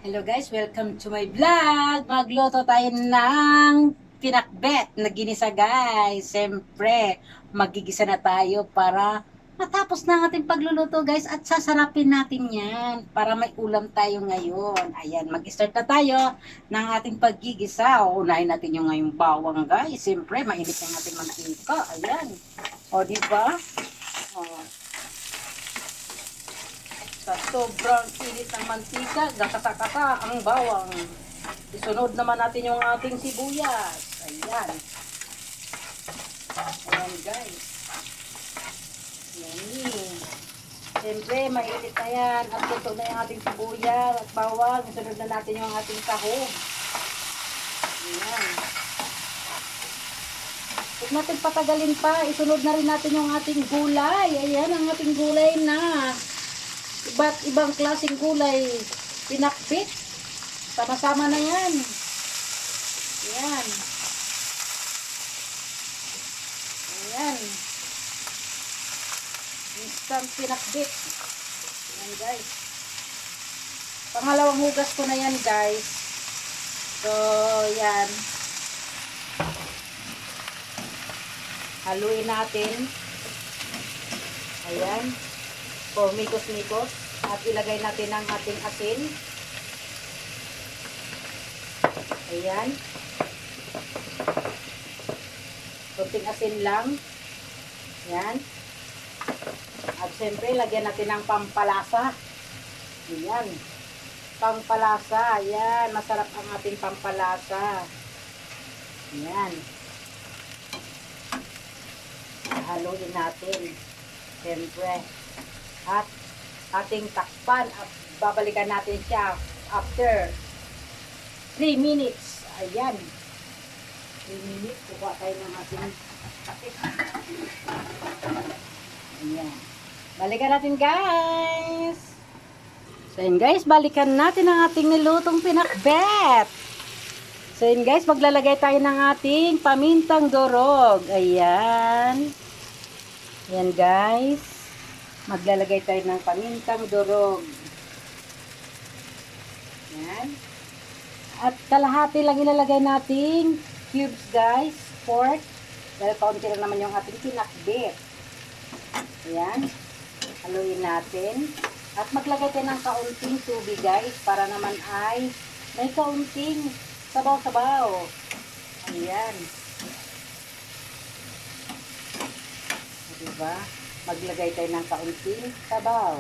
Hello guys, welcome to my vlog. Magluto tayo ng pinakbet na ginisa guys. Siyempre, magigisa na tayo para matapos na ang ating pagluluto guys at sasarapin natin yan para may ulam tayo ngayon. Ayan, mag-start na tayo ng ating paggigisa. Unahin natin yung ngayong bawang guys. Siyempre, mainit yung ating mantika. Ayan. O, diba? O, sa sobrang init ng mantika, gakata-kata ang bawang. Isunod naman natin yung ating sibuyas. Ayan. Ayan guys. Ayan. Siyempre, mainit na yan. At luto na yung ating sibuyas at bawang. Isunod na natin yung ating sahog. Ayan. Huwag natin patagalin pa. Isunod na rin natin yung ating gulay. Ayan ang ating gulay na. Iba't ibang klaseng gulay, pinakbit, sama-sama na yan. Ayan. Ayan. Instant pinakbit. Ayan guys. Pangalawang hugas ko na yan guys. So, yan. Haluin natin. Ayan. O, mikos-mikos. At ilagay natin ang ating asin. Ayan. Kunting asin lang. Ayan. At siyempre, lagyan natin ng pampalasa. Ayan. Pampalasa. Ayan. Masarap ang ating pampalasa. Ayan. Haluin natin. Siyempre. At ating takpan at babalikan natin siya after 3 minutes. Ayan. 3 minutes. Kukuha tayo ng ating kapit. Ayan. Balikan natin guys. So yun guys, balikan natin ang ating nilutong pinakbet. So yun guys, maglalagay tayo ng ating pamintang durog. Ayan. Ayan guys. Maglalagay tayo ng pamintang durog. Yan. At kalahati lang ilalagay nating cubes guys. Pork. Dahil kaunti lang naman yung ating pinakbit. Ayan. Haluin natin. At maglagay tayo ng kaunting tubig guys. Para naman ay may kaunting sabaw-sabaw. Ayan. Diba? Maglagay tayo ng kaunting sabaw.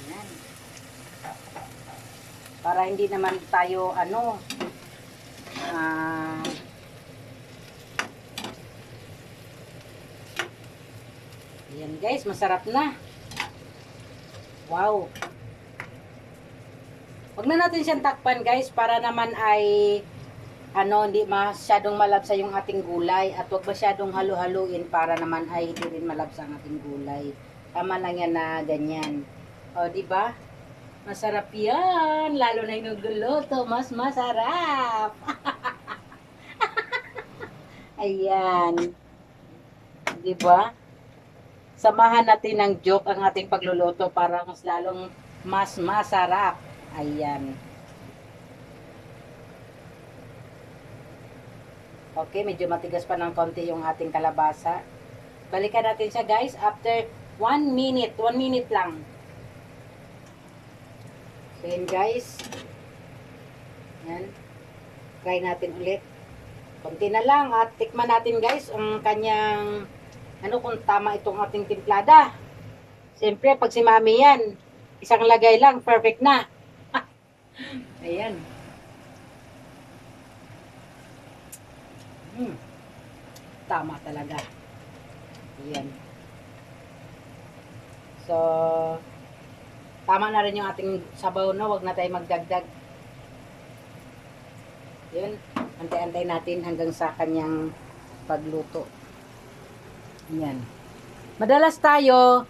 Ayan. Para hindi naman tayo ayan guys, masarap na. Wow. Huwag na natin siyang takpan guys para naman ay hindi masyadong malabsa yung ating gulay at huwag masyadong halu-haluin para naman ay hindi rin malabsa ang ating gulay. Tama lang yan na ganyan. O, di ba? Masarap yan. Lalo na yung nagluluto, mas masarap. Ayan. Di ba? Samahan natin ng joke ang ating pagluluto para mas lalong mas masarap. Ayan. Okay, medyo matigas pa ng konti yung ating kalabasa. Balikan natin siya guys after 1 minute. 1 minute lang. So yun guys. Yan. Try natin ulit. Konti na lang at tikman natin guys ang kanyang kung tama itong ating timplada. Siyempre pag si mami yan, isang lagay lang, perfect na. Ayan. Tama talaga. Ayan. So, tama na rin yung ating sabaw na. Huwag na tayo magdagdag. Ayan. Antay-antay natin hanggang sa kanyang pagluto. Ayan. Madalas tayo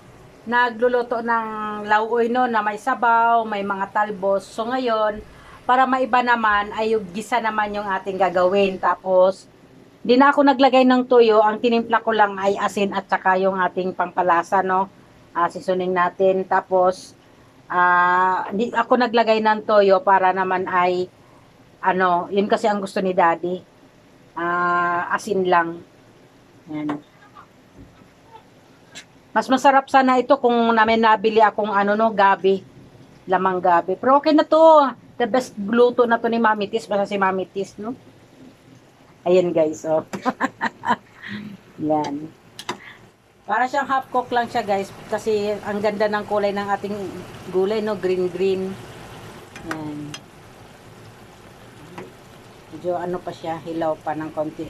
nagluluto ng lauoy no na may sabaw, may mga talbos. So, ngayon, para maiba naman, ay yung gisa naman yung ating gagawin. Tapos, di na ako naglagay ng tuyo. Ang tinimpla ko lang ay asin at saka yung ating pampalasa, no? seasoning natin. Tapos, ako naglagay ng toyo para naman ay, yun kasi ang gusto ni Daddy. Asin lang. Yan. Mas masarap sana ito kung namin nabili akong gabi. Lamang gabi. Pero okay na to. The best luto na to ni Mami Tis. Basta si Mami Tis, no? Ayan guys, oh. Yan. Para siyang half cook lang siya guys. Kasi ang ganda ng kulay ng ating gulay, no? Green green. Yan. Medyo pa siya. Hilaw pa ng konti.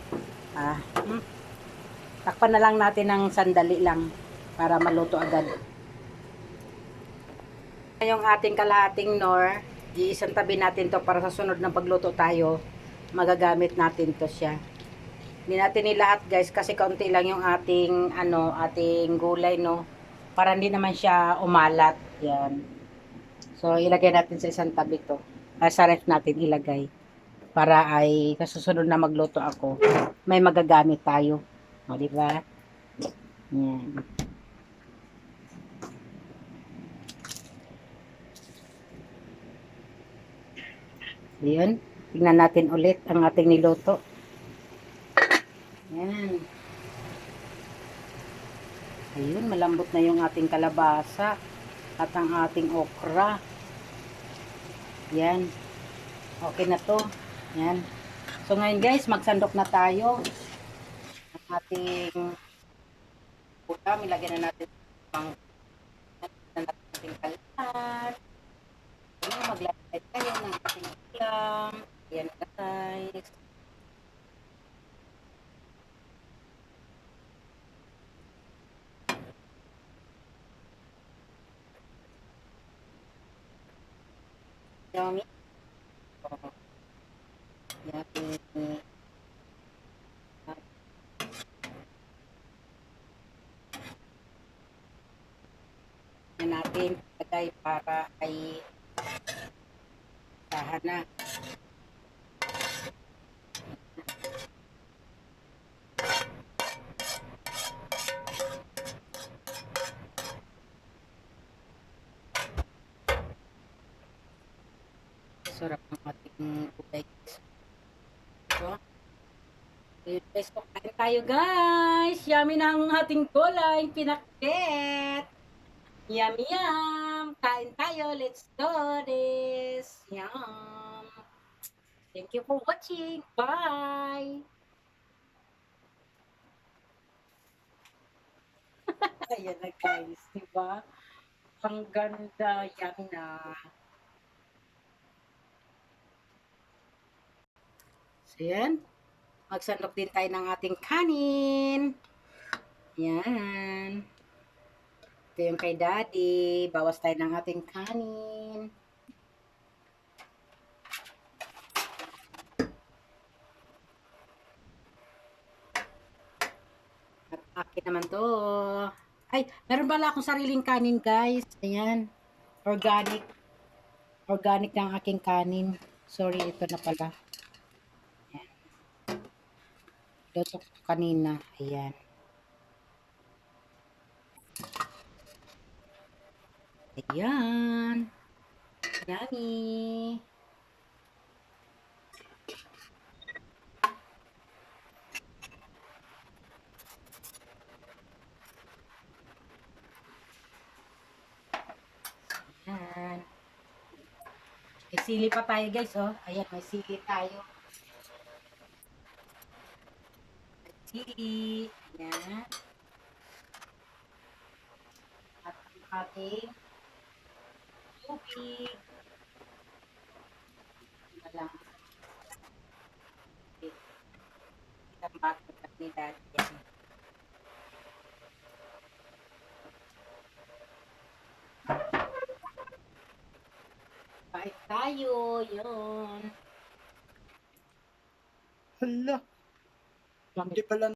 Takpan na lang natin ng sandali lang. Para maluto agad. Yung ating kalahating nor, iisang tabi natin to para sa sunod na pagluto tayo, magagamit natin to siya. Hindi natin nilahat guys kasi kaunti lang yung ating ating gulay, no, para hindi naman siya umalat. Yan. So ilagay natin sa isang tabi to. Sa ref natin ilagay para ay kasusunod na magluto ako, may magagamit tayo. O, di ba? Yan. Ayun, tingnan natin ulit ang ating niluto. Yan. Ayun, malambot na yung ating kalabasa at ang ating okra. Yan. Okay na to. Yan. So ngayon guys, magsandok na tayo. Ang ating ulam, ilagay na natin ang ating kalat. Maglagay tayo ng ating ulam. Yan guys. Yummy. Yummy. Yan natin ilagay para ay tahan na. Sarap ng ating kulay. So, guys, kain tayo guys. Yummy na ang ating kulay. Pinakbet. Yum, yum. Kain tayo. Let's do this. Yum. Thank you for watching. Bye. Ayan na guys. Diba? Ang ganda. Yummy na. So, yan. Magsandok din tayo ng ating kanin. Yan. Ito yung kay Daddy. Bawas tayo ng ating kanin. At akin naman to. Ay, meron pala akong sariling kanin guys. Ayan. Organic. Organic ng aking kanin. Sorry, ito na pala. Ayan. Luto ko kanina. Ayan. Ayan. Yummy. Ayan. May sili pa tayo guys, oh. Ayan, may sili tayo. Sili. Ayan. At ang ating tubig. Ito lang. Isang bato ni Daddy. Yan. Kain tayo. Yun. Hala, hindi pala